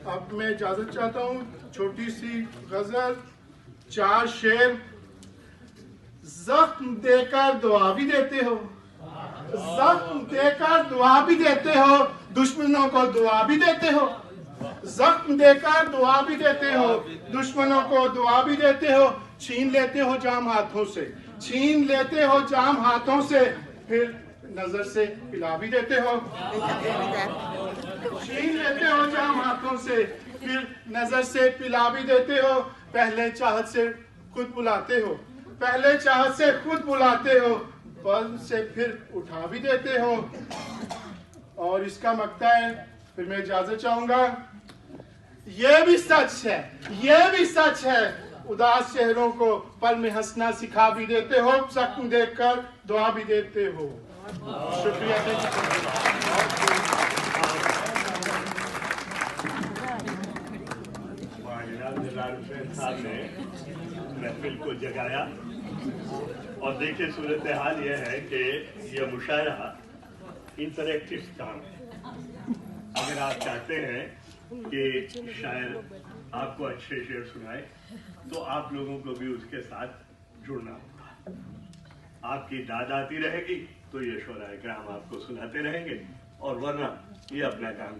अब मैं इजाजत चाहता हूँ। छोटी सी गजल, 4 शेर। जख्म देकर दुआ भी देते हो, जख्म देकर दुआ भी देते हो, दुश्मनों को दुआ भी देते हो। जख्म देकर दुआ भी देते हो, दुश्मनों को दुआ भी देते हो। छीन लेते हो जाम हाथों से, छीन लेते हो जाम हाथों से, फिर नजर से पिला भी देते हो। छीन लेते हो जाम हाथों से, फिर नजर से पिला भी देते हो। पहले चाहत से खुद बुलाते हो, पहले चाहत से खुद बुलाते हो, पल से फिर उठा भी देते हो। और इसका मकता है, फिर मैं इजाजत चाहूंगा। ये भी सच है, ये भी सच है, उदास चेहरों को पल में हंसना सिखा भी देते हो, जख्म देखकर दुआ भी देते हो। शुक्रिया। साहब ने महफिल को जगाया। और देखिए, सूरत हाल यह है कि यह मुशायरा इंटरैक्टिव काम है। अगर आप चाहते हैं कि शायर आपको अच्छे शेर सुनाए, तो आप लोगों को भी उसके साथ जुड़ना होगा। आपकी दाद आती रहेगी तो ये शोरा इकराम आपको सुनाते रहेंगे, और वरना ये अपना काम